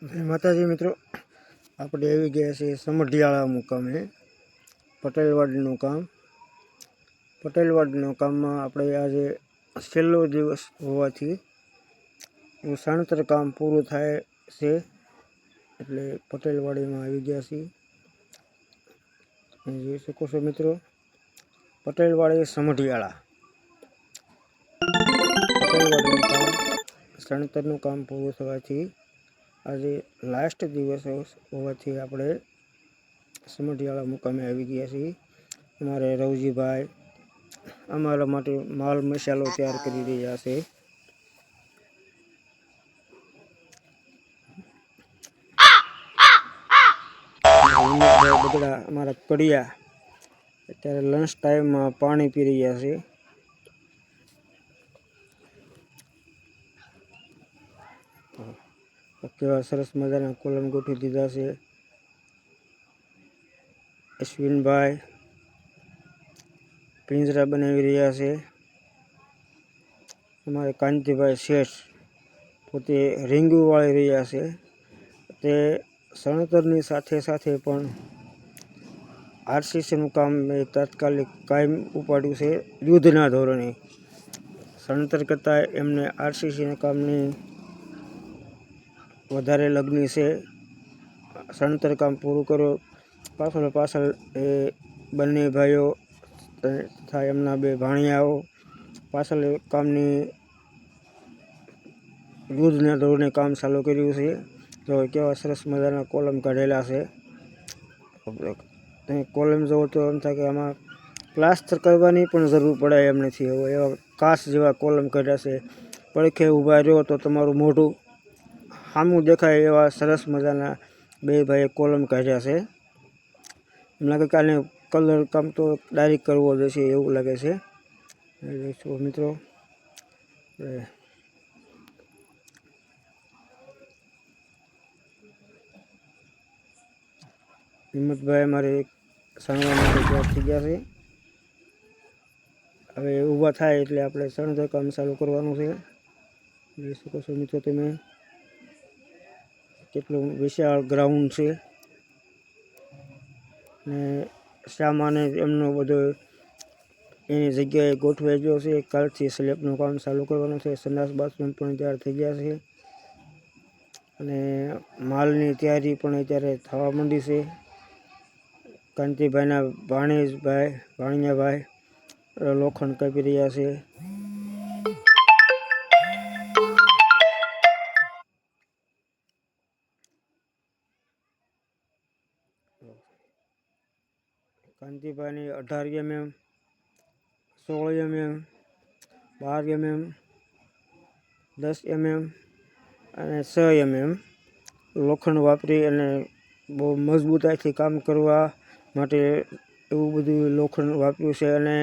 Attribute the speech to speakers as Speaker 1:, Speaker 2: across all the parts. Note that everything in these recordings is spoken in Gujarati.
Speaker 1: માતાજી મિત્રો, આપણે આવી ગયા છીએ સમઢિયાળા મુકામે પટેલવાડીનું કામ. પટેલવાડીનું કામમાં આપણે આજે છેલ્લો દિવસ હોવાથી સણતર કામ પૂરું થાય છે, એટલે પટેલવાડીમાં આવી ગયા છીએ. જોઈ શકો છો મિત્રો, પટેલવાડી સમઢિયાળા પટેલવાડીનું કામ, સણતરનું કામ પૂરું થવાથી આજે લાસ્ટ દિવસ હોવાથી આપણે સમઢિયાળા મુકામે આવી ગયા છીએ. અમારે રવજીભાઈ અમારા માટે માલ મસાલો તૈયાર કરી રહ્યા છે. બગડા અમારા કડિયા અત્યારે લંચ ટાઈમમાં પાણી પી રહ્યા છે. કેવા સરસ મજાના કોલમ ગોઠવી દીધા છે. અશ્વિનભાઈ પિંજરા બનાવી રહ્યા છે. અમારે કાંતિભાઈ શેઠ પોતે રીંગુ વાળી રહ્યા છે. તે સણતરની સાથે સાથે પણ આરસીસીનું કામ મેં તાત્કાલિક કાયમ ઉપાડ્યું છે. યુદ્ધના ધોરણે સણતર કરતાં એમને આરસીસીના કામની વધારે લગ્ન છે. સણતર કામ પૂરું કરો પાછળ એ બંને ભાઈઓ તથા એમના બે ભાણિયાઓ પાછળ કામની યુદ્ધના ધોરણે કામ ચાલુ કર્યું છે. તો કેવા સરસ મજાના કોલમ કાઢેલા છે. તમે કોલમ જોવો તો એમ થાય કે આમાં પ્લાસ્ટર કરવાની પણ જરૂર પડે એમ નથી. હવે એવા કાચ જેવા કોલમ કાઢ્યા છે. પડખે ઊભા રહ્યો તો તમારું મોઢું સામું દેખાય એવા સરસ મજાના બે ભાઈએ કોલમ કાઢ્યા છે. એમ લાગે કે આને કલર કામ તો ડાયરેક્ટ કરવો જશે એવું લાગે છે. મિત્રો હિંમતભાઈ અમારે સણવા માટે તૈયાર થઈ ગયા છે. હવે ઊભા થાય એટલે આપણે સણતર કામ ચાલુ કરવાનું છે. જોઈ શકો છો મિત્રો તમે કેટલું વિશાળ ગ્રાઉન્ડ છે ને સામાન એમનો બધો એની જગ્યાએ ગોઠવાઈ ગયો છે. કાલથી સ્લેબનું કામ ચાલુ કરવાનું છે. સંડાસ બાથરૂમ પણ તૈયાર થઈ ગયા છે અને માલની તૈયારી પણ અત્યારે થવા માંડી છે. કાંતિભાઈના ભાણિયાભાઈ લોખંડ કાપી રહ્યા છે. કાંતિભાઈની 18 mm, 16 mm, 12 mm, 10 mm અને 6 mm લોખંડ વાપરી અને બહુ મજબૂતાઈથી કામ કરવા માટે એવું બધું લોખંડ વાપર્યું છે અને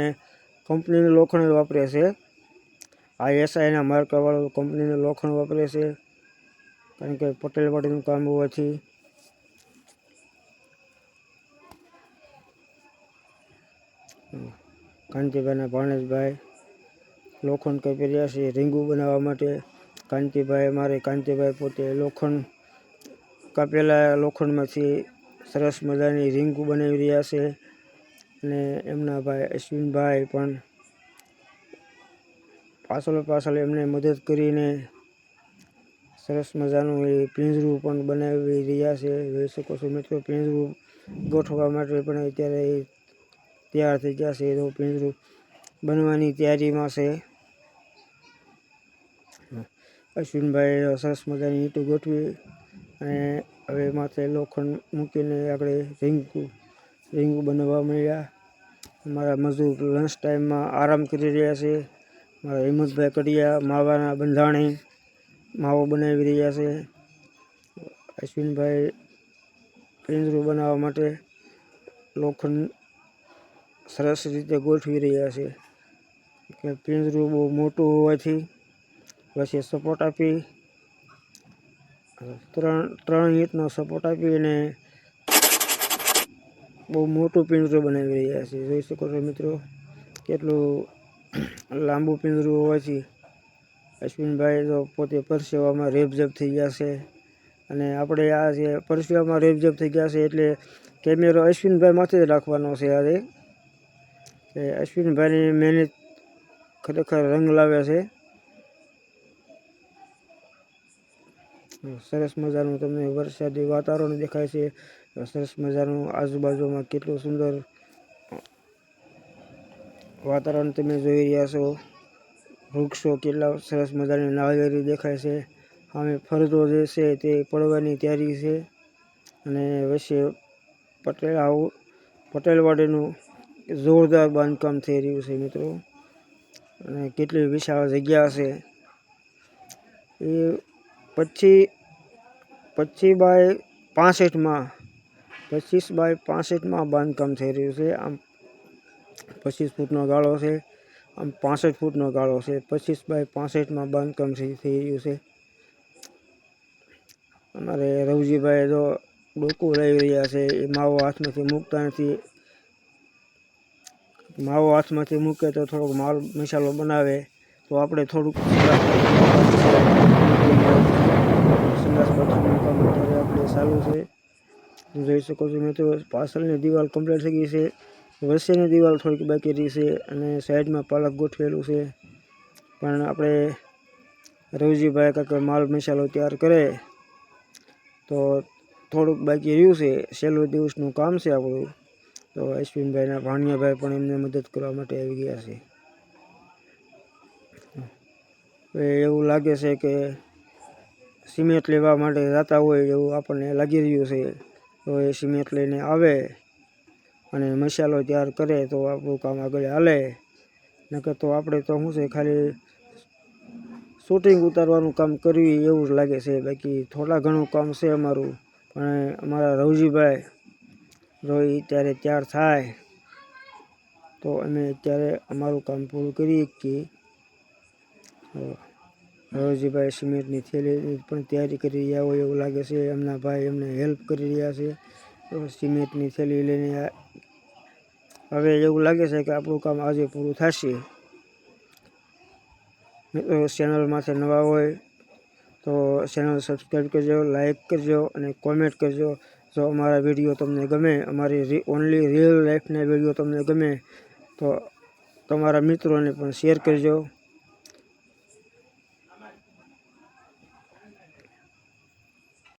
Speaker 1: કંપનીનું લોખંડ વાપરે છે. ISIના માર્કાવાળું કંપનીનું લોખંડ વાપરે છે, કારણ કે પટેલવાડીનું કામ હોવાથી. કાંતિભાઈના ભાણેજભાઈ લોખંડ કાપી રહ્યા છે રીંગુ બનાવવા માટે. કાંતિભાઈ પોતે લોખંડ કાપેલા લોખંડમાંથી સરસ મજાની રીંગુ બનાવી રહ્યા છે અને એમના ભાઈ અશ્વિનભાઈ પણ પાછળ એમને મદદ કરીને સરસ મજાનું એ પિંજરું પણ બનાવી રહ્યા છે. જોઈ શકો છો મિત્રો, પિંજરું ગોઠવવા માટે પણ અત્યારે તૈયાર થઈ ગયા છે. તો પિંજરું બનવાની તૈયારીમાં છે. અશ્વિનભાઈ સરસ મજાની ઈંટો ગોઠવી અને હવે માથે લોખંડ મૂકીને આપણે રીંગુ બનાવવા મળ્યા. અમારા મજૂર લંચ ટાઈમમાં આરામ કરી રહ્યા છે. મારા હિંમતભાઈ કડિયા માવાના બંધાણી માવો બનાવી રહ્યા છે. અશ્વિનભાઈ પિંજરું બનાવવા માટે લોખંડ સરસ રીતે ગોઠવી રહ્યા છે. કે પિંજરું બહુ મોટું હોવાથી પછી સપોર્ટ આપી 3 ઈંટનો સપોર્ટ આપી અને બહુ મોટું પિંજરું બનાવી રહ્યા છે. જોઈ શકો છો મિત્રો, કેટલું લાંબુ પિંજરું હોવાથી અશ્વિનભાઈ તો પોતે પરસેવામાં રેબઝેબ થઈ ગયા છે અને આપણે આ જે પરસેવામાં રેબઝેબ થઈ ગયા છે એટલે કેમેરો અશ્વિનભાઈ માથે જ રાખવાનો છે. આજે અશ્વિનભાઈની મહેનત ખરેખર રંગ લાવે છે. સરસ મજાનું તમને વરસાદી વાતાવરણ દેખાય છે. સરસ મજાનું આજુબાજુમાં કેટલું સુંદર વાતાવરણ તમે જોઈ રહ્યા છો. વૃક્ષો કેટલા સરસ મજાની નાળિયેરી દેખાય છે. સામે ફરતો જે છે તે પડવાની તૈયારી છે અને વચ્ચે પટેલવાડીનું જોરદાર બાંધકામ થઈ રહ્યું છે મિત્રો. અને કેટલી વિશાળ જગ્યા છે એ 25 બાય 65માં બાંધકામ થઈ રહ્યું છે. આમ 25 ફૂટનો ગાળો છે, આમ 65 ફૂટનો ગાળો છે. 25 બાય 65માં બાંધકામ થઈ રહ્યું છે. અમારે રવજીભાઈ જો ડોકું લઈ રહ્યા છે. એ માવો હાથમાંથી મૂકતા નથી. માવો હાથમાંથી મૂકે તો થોડોક માલ મસાલો બનાવે તો આપણે થોડુંક સંડાસ બાથરૂમનું કામ અત્યારે આપણે ચાલુ છે. જોઈ શકો છો મિત્રો, પાછળની દિવાલ કમ્પ્લીટ થઈ ગઈ છે. વચ્ચેની દિવાલ થોડીક બાકી રહી છે અને સાઈડમાં પાલક ગોઠવેલું છે. પણ આપણે રવજીભાઈ કાંઈક માલ મસાલો તૈયાર કરે તો થોડુંક બાકી રહ્યું છે. છેલ્લું દિવસનું કામ છે આપણું. તો અશ્વિનભાઈના ભાણિયાભાઈ પણ એમને મદદ કરવા માટે આવી ગયા છે. એવું લાગે છે કે સિમેન્ટ લેવા માટે જતા હોય એવું આપણને લાગી રહ્યું છે. તો એ સિમેન્ટ લઈને આવે અને મસાલો તૈયાર કરે તો આપણું કામ આગળ હાલે. નકર તો આપણે તો શું છે, ખાલી શૂટિંગ ઉતારવાનું કામ કરવી એવું જ લાગે છે. બાકી થોડા ઘણું કામ છે અમારું. પણ અમારા રવજીભાઈ જો ત્યારે તૈયાર થાય તો અમે અત્યારે અમારું કામ પૂરું કરી શકીએ. રવજીભાઈ સિમેન્ટની થેલીની પણ તૈયારી કરી રહ્યા હોય એવું લાગે છે. એમના ભાઈ એમને હેલ્પ કરી રહ્યા છે. તો સિમેન્ટની થેલી લઈને હવે એવું લાગે છે કે આપણું કામ આજે પૂરું થશે. મિત્રો, ચેનલમાંથી નવા હોય તો ચેનલ સબસ્ક્રાઈબ કરજો, લાઈક કરજો અને કોમેન્ટ કરજો. જો અમારા વિડીયો તમને ગમે, અમારી ઓનલી રિયલ લાઈફના વિડીયો તમને ગમે તો તમારા મિત્રોને પણ શેર કરજો.